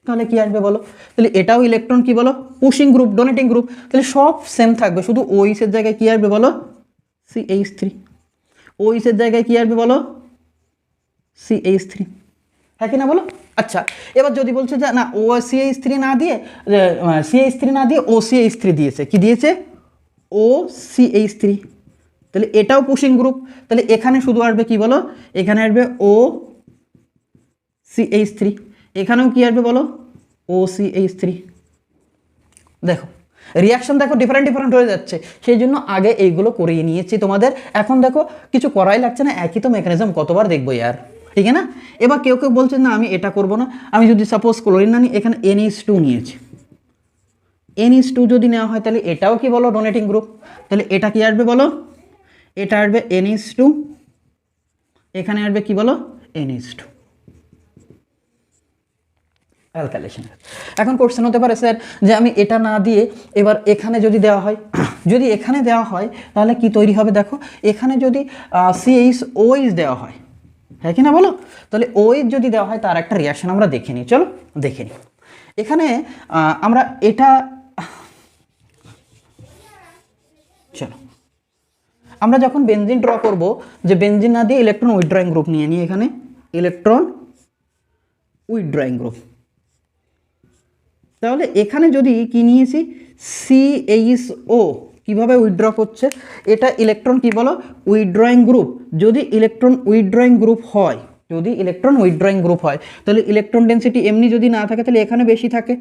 [SPEAKER 1] তাহলে কি আসবে বলো, তাহলে এটাও ইলেকট্রন কি বলো পুশিং গ্রুপ, ডোনেটিং গ্রুপ, তাহলে সব সেম থাকবে, শুধু OH এর জায়গায় কি আসবে বলো CH3, OH এর জায়গায় কি আসবে বলো CH3, হ্যাঁ কি না বলো। আচ্ছা এবার যদি বলছে যে না CH3 না দিয়ে OCH3 দিয়েছে, কি দিয়েছে OCH3, তাহলে এটাও পুশিং গ্রুপ, তাহলে এখানে শুধু আসবে কি বলো, এখানে আসবে OCH3, এখানেও কি আসবে বলো OCH3। দেখো রিয়াকশন দেখো ডিফারেন্ট হয়ে যাচ্ছে, সেই জন্য আগে এইগুলো করিয়ে নিয়েছি তোমাদের। এখন দেখো কিছু করাই লাগছে না, একই তো মেকানিজম কতবার দেখবো ইয়ার, ঠিক না। এবার কেউ বলছে না আমি এটা করব না, আমি যদি সাপোজ ক্লোরিন না নিই, এখানে NH2 নিয়েছি, NH2 যদি নেওয়া হয় তাহলে এটাও কি বলো ডোনেটিং গ্রুপ, তাহলে এটা কি আসবে বলো, এটা আসবে NH2, এখানে আসবে কি বলো NH2 অ্যালকাইলেশন। এখন কোশ্চেন হতে পারে স্যার যে আমি এটা না দিয়ে এবার এখানে যদি দেওয়া হয়, যদি এখানে দেওয়া হয় তাহলে কি তৈরি হবে, দেখো এখানে যদি CHOH দেওয়া হয়, হ্যাঁ কি না বলো, তাহলে OH যদি দেওয়া হয় তার একটা রিয়াকশন আমরা দেখে নিই, চলো দেখে নিই। এখানে আমরা এটা চলো আমরা যখন বেনজিন ড্র করব, যে বেনজিন না দিয়ে ইলেকট্রন উইথড্রয়িং গ্রুপ নিয়ে নিই, এখানে ইলেকট্রন উইথড্রয়িং গ্রুপ, তাহলে এখানে যদি কি নিয়েছি CHO, কিভাবে উইথড্র করছে, এটা ইলেকট্রন কি বলো উইথড্রয়িং গ্রুপ। যদি ইলেকট্রন উইথড্রয়িং গ্রুপ হয়, তাহলে ইলেকট্রন ডেন্সিটি এমনি যদি না থাকে তাহলে এখানে বেশি থাকে,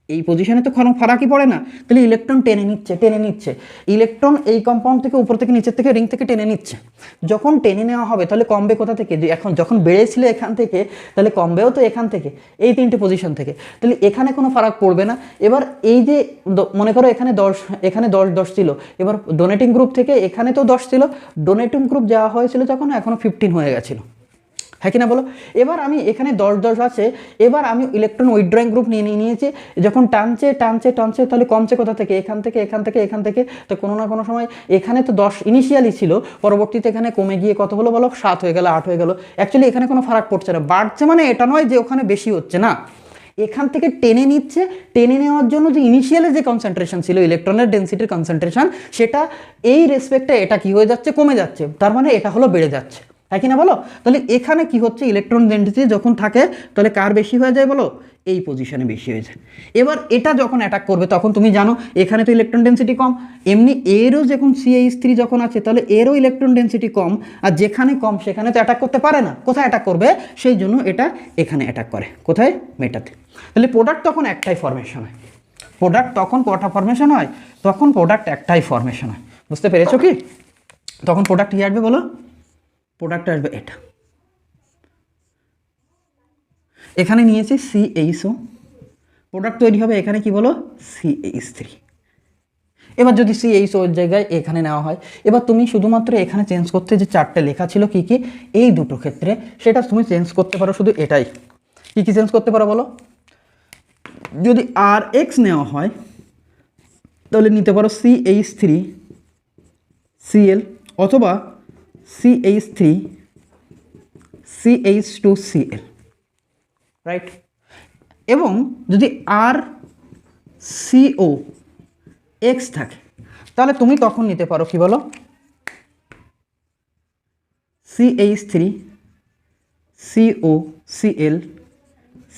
[SPEAKER 1] এই পজিশনে তো কোনো ফারাকই পড়ে না, তাহলে ইলেকট্রন টেনে নিচ্ছে ইলেকট্রন এই কম্পাউন্ড থেকে উপর থেকে নিচের থেকে রিং থেকে টেনে নিচ্ছে। যখন টেনে নেওয়া হবে তাহলে কমবে কোথা থেকে, যে এখন যখন বেড়েছিল এখান থেকে তাহলে কমবেও তো এখান থেকে, এই তিনটে পজিশন থেকে, তাহলে এখানে কোনো ফারাক পড়বে না। এবার এই যে মনে করো এখানে 10 ছিল, এবার ডোনেটিং গ্রুপ থেকে এখানে তো 10 ছিল, ডোনেটিং গ্রুপ যাওয়া হয়েছিল যখন এখনও 15 হয়ে গেছিলো, হ্যাঁ কি না বলো। এবার আমি এখানে 10 আছে, এবার আমি ইলেকট্রন উইথড্রয়িং গ্রুপ নিয়েছি, যখন টানছে তাহলে কমছে কোথা থেকে, এখান থেকে, তো কোনো না কোনো সময় এখানে তো 10 ইনিশিয়ালি ছিল, পরবর্তীতে এখানে কমে গিয়ে কত হলো বলো, 7 হয়ে গেল, 8 হয়ে গেল। অ্যাকচুয়ালি এখানে কোনো ফারাক পড়ছে না, বাড়ছে মানে এটা নয় যে ওখানে বেশি হচ্ছে না, এখান থেকে টেনে নিচ্ছে। টেনে নেওয়ার জন্য যে ইনিশিয়ালে যে কনসেন্ট্রেশন ছিল ইলেকট্রনের ডেন্সিটির কনসেন্ট্রেশন, সেটা এই রেসপেক্টে এটা কি হয়ে যাচ্ছে, কমে যাচ্ছে, তার মানে এটা হলো বেড়ে যাচ্ছে, হ্যাঁ কি না বলো। তাহলে এখানে কি হচ্ছে, ইলেকট্রন ডেন্সিটি যখন থাকে তাহলে কার বেশি হয়ে যায় বলো, এই পজিশনে বেশি হয়ে যায়। এবার এটা যখন অ্যাটাক করবে তখন তুমি জানো এখানে তো ইলেকট্রন ডেন্সিটি কম, এমনি এরও যখন CH3 যখন আছে তাহলে এরও ইলেকট্রন ডেন্সিটি কম, আর যেখানে কম সেখানে তো অ্যাটাক করতে পারে না, কোথায় অ্যাটাক করবে, সেই জন্য এটা এখানে অ্যাটাক করে, কোথায়, মেটাতে। তাহলে প্রোডাক্ট তখন একটাই ফরমেশন হয়, প্রোডাক্ট তখন কটা ফরমেশন হয়, তখন প্রোডাক্ট একটাই ফরমেশন হয়, বুঝতে পেরেছো কি। তখন প্রোডাক্ট কী আসবে বলো, প্রোডাক্ট আসবে এটা, এখানে নিয়েছি CHO, প্রোডাক্ট তৈরি হবে এখানে কি বলো, CH3। এবার যদি CHO এর জায়গায় এখানে নেওয়া হয়, এবার তুমি শুধুমাত্র এখানে চেঞ্জ করতে যে 4টে লেখা ছিল কি কি এই দুটো ক্ষেত্রে, সেটা তুমি চেঞ্জ করতে পারো শুধু এটাই। কি কি চেঞ্জ করতে পারো বলো, যদি RH নেওয়া হয় তাহলে নিতে পারো CH3Cl অথবা CH3CH2Cl, রাইট। এবং যদি RCOX থাকে তাহলে তুমি তখন নিতে পারো কি বলো, CH3COCl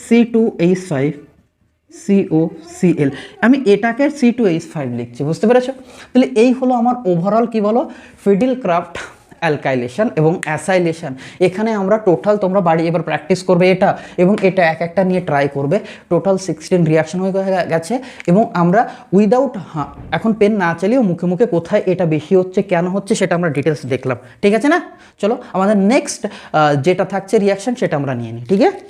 [SPEAKER 1] C2H5COCl, আমি এটাকে C2H5 লিখছি, বুঝতে পেরেছো। তাহলে এই হলো আমার ওভারঅল কি বলো, ফিডেলক্রাফট অ্যালকাইলেশন এবং অ্যাসাইলেশন। এখানে আমরা টোটাল, তোমরা বাড়ি এবার প্র্যাকটিস করবে এটা, এবং এটা এক একটা নিয়ে ট্রাই করবে। টোটাল 16 রিয়াকশন হয়ে গেছে, এবং আমরা উইদাউট এখন পেন না চালিয়েও মুখে মুখে কোথায় এটা বেশি হচ্ছে, কেন হচ্ছে, সেটা আমরা ডিটেলস দেখলাম, ঠিক আছে না। চলো আমাদের নেক্সট যেটা থাকছে রিয়াকশন সেটা আমরা নিয়ে নিই, ঠিক আছে।